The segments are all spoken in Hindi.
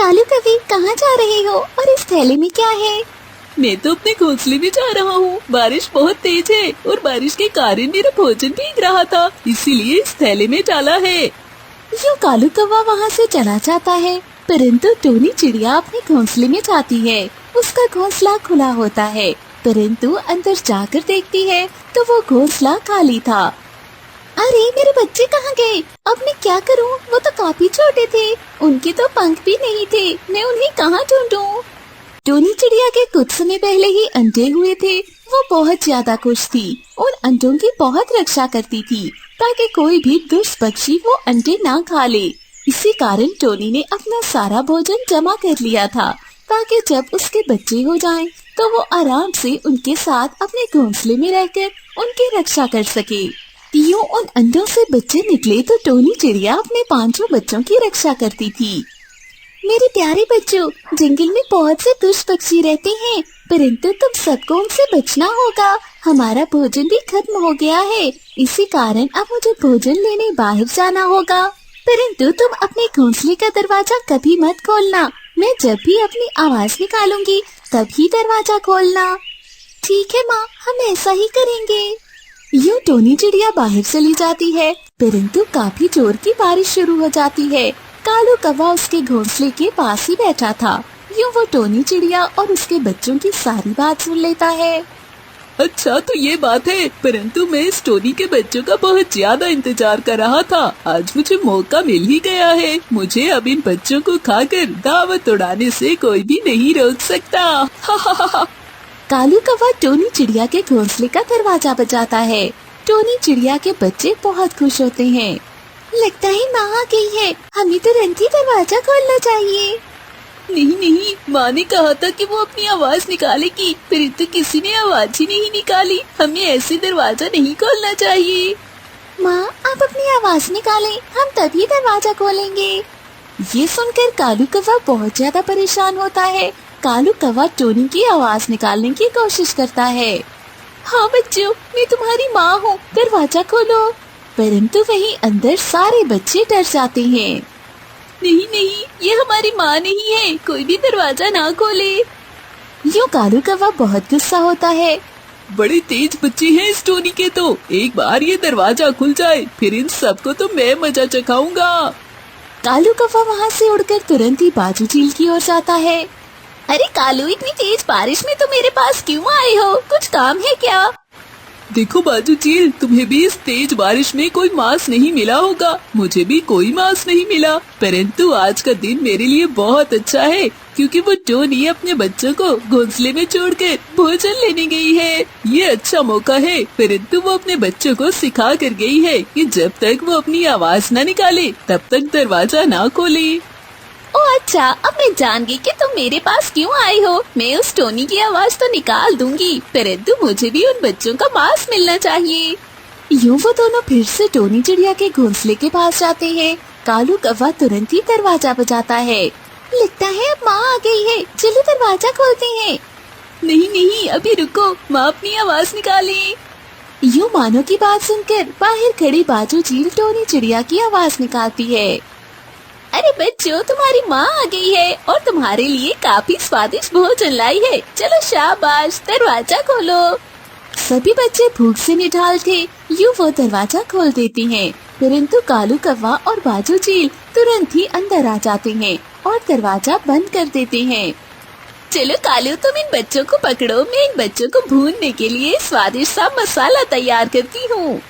कालू कभी कहाँ जा रहे हो और इस थैले में क्या है? मैं तो अपने घोंसले में जा रहा हूँ। बारिश बहुत तेज है और बारिश के कारण मेरा भोजन भीग रहा था, इसीलिए इस थैले में डाला है। यूँ कालू कौवा वहाँ से चला जाता है, परंतु टोनी चिड़िया अपने घोंसले में जाती है। उसका घोंसला खुला होता है, परंतु अंदर जाकर देखती है तो वो घोंसला खाली था। अरे मेरे बच्चे कहाँ गए? अब मैं क्या करूँ? वो तो काफी छोटे थे, उनके तो पंख भी नहीं थे, मैं उन्हें कहाँ ढूंढूं? टोनी चिड़िया के कुछ समय पहले ही अंडे हुए थे। वो बहुत ज्यादा खुश थी और अंडों की बहुत रक्षा करती थी ताकि कोई भी दुष्ट पक्षी वो अंडे ना खा ले। इसी कारण टोनी ने अपना सारा भोजन जमा कर लिया था ताकि जब उसके बच्चे हो जाएं तो वो आराम से उनके साथ अपने घोंसले में रहकर उनकी रक्षा कर सके। यूं उन अंडों से बच्चे निकले तो टोनी चिड़िया अपने 5 बच्चों की रक्षा करती थी। मेरे प्यारे बच्चों, जंगल में बहुत से दुष्ट पक्षी रहते हैं, परंतु तुम सबको उनसे बचना होगा। हमारा भोजन भी खत्म हो गया है, इसी कारण अब मुझे भोजन लेने बाहर जाना होगा। परंतु तुम अपने घोंसले का दरवाजा कभी मत खोलना। मैं जब भी अपनी आवाज निकालूंगी तभी दरवाजा खोलना। ठीक है माँ, हम ऐसा ही करेंगे। यूँ टोनी चिड़िया बाहर चली जाती है, परंतु काफी जोर की बारिश शुरू हो जाती है। कालू कौवा उसके घोंसले के पास ही बैठा था। यूँ वो टोनी चिड़िया और उसके बच्चों की सारी बात सुन लेता है। अच्छा तो ये बात है, परंतु मैं इस टोनी के बच्चों का बहुत ज्यादा इंतजार कर रहा था। आज मुझे मौका मिल ही गया है। मुझे अब इन बच्चों को खाकर दावत उड़ाने से कोई भी नहीं रोक सकता। कालू कौवा टोनी चिड़िया के घोंसले का दरवाजा बजाता है। टोनी चिड़िया के बच्चे बहुत खुश होते हैं। लगता है माँ आ गई है, हमें तुरंत ही दरवाजा खोलना चाहिए। नहीं नहीं, माँ ने कहा था कि वो अपनी आवाज निकालेगी, परंतु किसी ने आवाज ही नहीं निकाली। हमें ऐसे दरवाजा नहीं खोलना चाहिए। माँ आप अपनी आवाज निकालें, हम तभी दरवाजा खोलेंगे। ये सुनकर कालू कौवा बहुत ज्यादा परेशान होता है। कालू कौवा टोनी की आवाज निकालने की कोशिश करता है। हाँ बच्चों, मैं तुम्हारी माँ हूँ, दरवाजा खोलो। परंतु वहीं अंदर सारे बच्चे डर जाते हैं। नहीं नहीं, ये हमारी माँ नहीं है, कोई भी दरवाजा ना खोले। यूँ कालू कौवा बहुत गुस्सा होता है। बड़े तेज बच्चे हैं इस टोनी के तो। एक बार ये दरवाजा खुल जाए फिर इन सबको तो मैं मजा चखाऊंगा। कालू कौवा वहाँ से उड़कर तुरंत ही बाजू झील की ओर जाता है। अरे कालू, इतनी तेज बारिश में तुम मेरे पास क्यों आए हो? कुछ काम है क्या? देखो बाजू झील, तुम्हें भी इस तेज बारिश में कोई मांस नहीं मिला होगा। मुझे भी कोई मांस नहीं मिला, परंतु आज का दिन मेरे लिए बहुत अच्छा है क्योंकि वो टोनी अपने बच्चों को घोंसले में छोड़कर भोजन लेने गई है। ये अच्छा मौका है, परंतु वो अपने बच्चों को सिखा कर गई है कि जब तक वो अपनी आवाज न निकाले तब तक दरवाजा ना खोले। ओ अच्छा, अब मैं जान गई कि तुम मेरे पास क्यों आए हो। मैं उस टोनी की आवाज तो निकाल दूंगी, परंतु मुझे भी उन बच्चों का मांस मिलना चाहिए। यूँ वो दोनों फिर से टोनी चिड़िया के घोंसले के पास जाते हैं। कालू कौवा तुरंत ही दरवाजा बजाता है। लगता है अब माँ आ गई है, चलो दरवाजा खोलते हैं। नहीं नहीं, अभी रुको, माँ अपनी आवाज निकाले। यूँ मानो की बात सुनकर बाहर खड़ी बाजू झील टोनी चिड़िया की आवाज निकालती है। अरे बच्चों, तुम्हारी माँ आ गई है और तुम्हारे लिए काफी स्वादिष्ट भोजन लाई है। चलो शाबाश, दरवाजा खोलो। सभी बच्चे भूख से निढाल थे। यूँ वो दरवाजा खोल देते हैं, परंतु कालू कौवा और बाजू झील तुरंत ही अंदर आ जाते हैं और दरवाजा बंद कर देते हैं। चलो कालू, तुम इन बच्चों को पकड़ो, मैं इन बच्चों को भूनने के लिए स्वादिष्ट सा मसाला तैयार करती हूँ।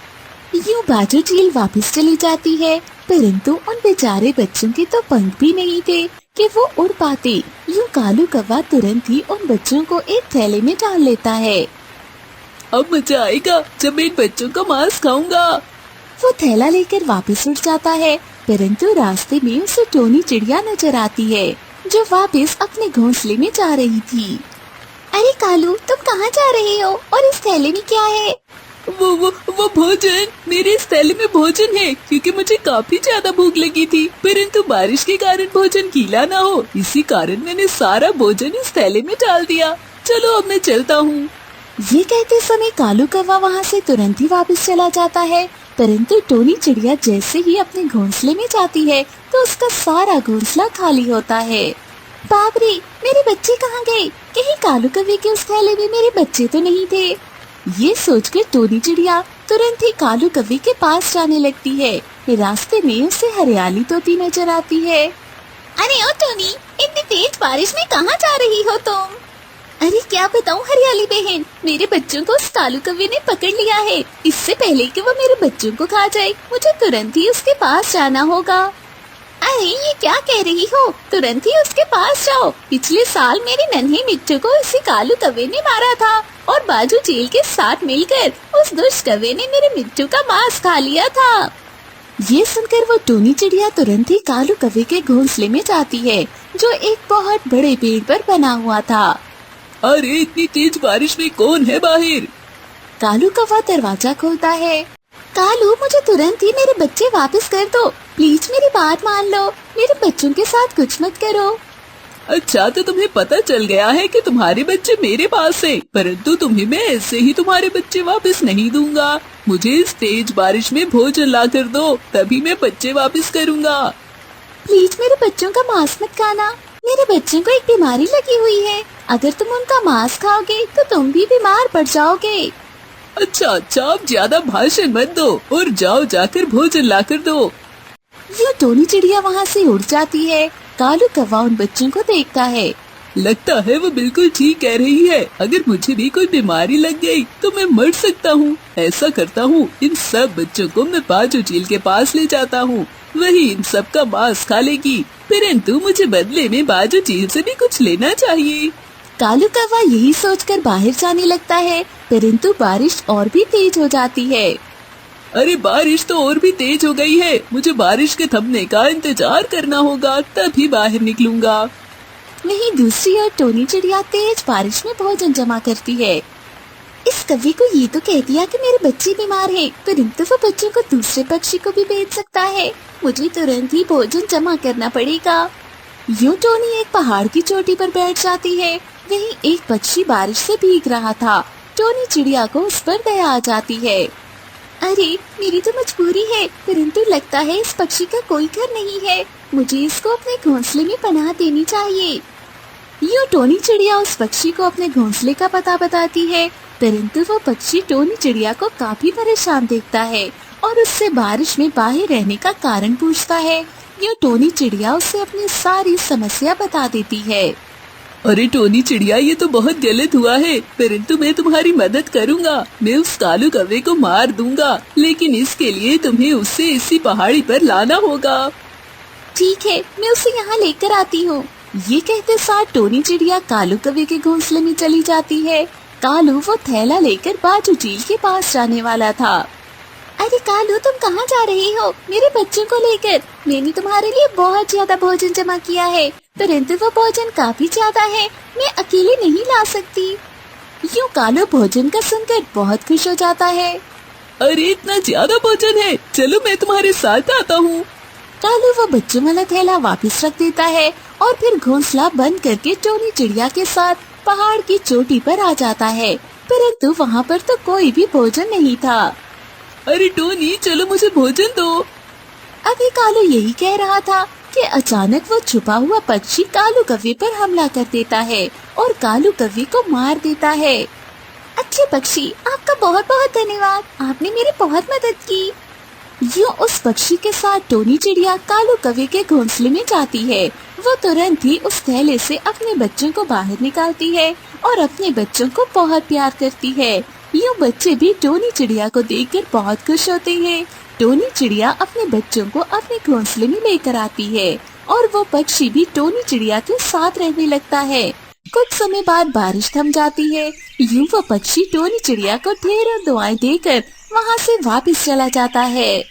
यूँ बाजू झील वापस चली जाती है, परंतु उन बेचारे बच्चों के तो पंख भी नहीं थे कि वो उड़ पाते। यूँ कालू कौवा तुरंत ही उन बच्चों को एक थैले में डाल लेता है। अब मजा आएगा जब मैं इन बच्चों का मांस खाऊंगा। वो थैला लेकर वापस उड़ जाता है, परंतु रास्ते में उसे टोनी चिड़िया नजर आती है जो वापस अपने घोंसले में जा रही थी। अरे कालू, तुम कहाँ जा रहे हो और इस थैले में क्या है? वो भोजन, मेरे इस थैले में भोजन है क्योंकि मुझे काफी ज्यादा भूख लगी थी, परंतु बारिश के कारण भोजन गीला ना हो, इसी कारण मैंने सारा भोजन इस थैले में डाल दिया। चलो अब मैं चलता हूँ। ये कहते समय कालू कौवा वहाँ से तुरंत ही वापस चला जाता है, परंतु टोनी चिड़िया जैसे ही अपने घोंसले में जाती है तो उसका सारा घोंसला खाली होता है। बाप रे, मेरे बच्चे कहाँ गए? कहीं कालू कौवे के उस थैले में मेरे बच्चे तो नहीं थे। ये सोचकर टोनी चिड़िया तुरंत ही कालू कौवे के पास जाने लगती है। रास्ते में उसे हरियाली तोती नजर आती है। अरे ओ टोनी, इतनी तेज बारिश में कहाँ जा रही हो तुम? अरे क्या बताऊँ हरियाली बहन, मेरे बच्चों को उस कालू कौवे ने पकड़ लिया है। इससे पहले कि वो मेरे बच्चों को खा जाए, मुझे तुरंत ही उसके पास जाना होगा। अरे ये क्या कह रही हो? तुरंत ही उसके पास जाओ। पिछले साल मेरे नन्हे मिट्टू को इसी कालू कौवे ने मारा था और बाजू चील के साथ मिलकर उस दुष्ट कौवे ने मेरे मिट्टू का मांस खा लिया था। ये सुनकर वो टोनी चिड़िया तुरंत ही कालू कौवे के घोंसले में जाती है, जो एक बहुत बड़े पेड़ पर बना हुआ था। अरे इतनी तेज बारिश में कौन है बाहर? कालू कौवा दरवाजा खोलता है। कालू, मुझे तुरंत ही मेरे बच्चे वापस कर दो। प्लीज मेरी बात मान लो, मेरे बच्चों के साथ कुछ मत करो। अच्छा, तो तुम्हें पता चल गया है कि तुम्हारे बच्चे मेरे पास है, परंतु तुम्हें मैं ऐसे ही तुम्हारे बच्चे वापस नहीं दूंगा। मुझे इस तेज बारिश में भोजन ला कर दो, तभी मैं बच्चे वापस करूंगा। प्लीज मेरे बच्चों का मांस मत खाना। मेरे बच्चों को एक बीमारी लगी हुई है। अगर तुम उनका मांस खाओगे तो तुम भी बीमार पड़ जाओगे। अच्छा, आप ज्यादा भाषण मत दो और जाओ जाकर भोजन ला कर दो। ये टोनी चिड़िया वहाँ से उड़ जाती है। कालू कौवा उन बच्चों को देखता है। लगता है वो बिल्कुल ठीक कह रही है। अगर मुझे भी कोई बीमारी लग गई तो मैं मर सकता हूँ। ऐसा करता हूँ, इन सब बच्चों को मैं बाजू चील के पास ले जाता हूँ। वही इन सब का मांस खा लेगी, परंतु मुझे बदले में बाजू चील से भी कुछ लेना चाहिए। कालू कौवा यही सोचकर बाहर जाने लगता है, परंतु बारिश और भी तेज हो जाती है। अरे बारिश तो और भी तेज हो गई है। मुझे बारिश के थमने का इंतजार करना होगा, तभी बाहर निकलूंगा। वहीं दूसरी ओर टोनी चिड़िया तेज बारिश में भोजन जमा करती है। इस कौवे को ये तो कह दिया कि मेरे बच्चे बीमार हैं, परंतु वो बच्चों को दूसरे पक्षी को भी बेच सकता है। मुझे तुरंत ही भोजन जमा करना पड़ेगा। यूं टोनी एक पहाड़ की चोटी पर बैठ जाती है। वहीं एक पक्षी बारिश से भीग रहा था। टोनी चिड़िया को उस पर दया आ जाती है। अरे मेरी तो मजबूरी है, परंतु लगता है इस पक्षी का कोई घर नहीं है। मुझे इसको अपने घोंसले में पनाह देनी चाहिए। यूं टोनी चिड़िया उस पक्षी को अपने घोंसले का पता बताती है, परंतु वो पक्षी टोनी चिड़िया को काफी परेशान देखता है और उससे बारिश में बाहर रहने का कारण पूछता है। यूं टोनी चिड़िया उससे अपनी सारी समस्या बता देती है। अरे टोनी चिड़िया, ये तो बहुत गलत हुआ है, परंतु मैं तुम्हारी मदद करूंगा। मैं उस कालू कौवे को मार दूंगा, लेकिन इसके लिए तुम्हें उसे इसी पहाड़ी पर लाना होगा। ठीक है, मैं उसे यहाँ लेकर आती हूँ। ये कहते साथ टोनी चिड़िया कालू कौवे के घोंसले में चली जाती है। कालू वो थैला लेकर बाजू चील के पास जाने वाला था। अरे कालू, तुम कहाँ जा रही हो? मेरे बच्चों को लेकर। मैंने तुम्हारे लिए बहुत ज्यादा भोजन जमा किया है, परंतु वो भोजन काफी ज्यादा है, मैं अकेले नहीं ला सकती। यूं कालू भोजन का सुनकर बहुत खुश हो जाता है। अरे इतना ज्यादा भोजन है, चलो मैं तुम्हारे साथ आता हूँ। कालू वो बच्चों वाला थैला वापस रख देता है और फिर घोंसला बंद करके टोनी चिड़िया के साथ पहाड़ की चोटी पर आ जाता है, परंतु वहाँ पर तो कोई भी भोजन नहीं था। अरे टोनी, चलो मुझे भोजन दो। अभी कालू यही कह रहा था कि अचानक वो छुपा हुआ पक्षी कालू कौवे पर हमला कर देता है और कालू कौवे को मार देता है। अच्छे पक्षी, आपका बहुत बहुत धन्यवाद, आपने मेरी बहुत मदद की। यूं उस पक्षी के साथ टोनी चिड़िया कालू कौवे के घोंसले में जाती है। वो तुरंत ही उस थैले से अपने बच्चों को बाहर निकालती है और अपने बच्चों को बहुत प्यार करती है। यूं बच्चे भी टोनी चिड़िया को देखकर बहुत खुश होते हैं। टोनी चिड़िया अपने बच्चों को अपने घोंसले में लेकर आती है और वो पक्षी भी टोनी चिड़िया के साथ रहने लगता है। कुछ समय बाद बारिश थम जाती है। यूं वो पक्षी टोनी चिड़िया को ढेरों दुआएं देकर वहाँ से वापस चला जाता है।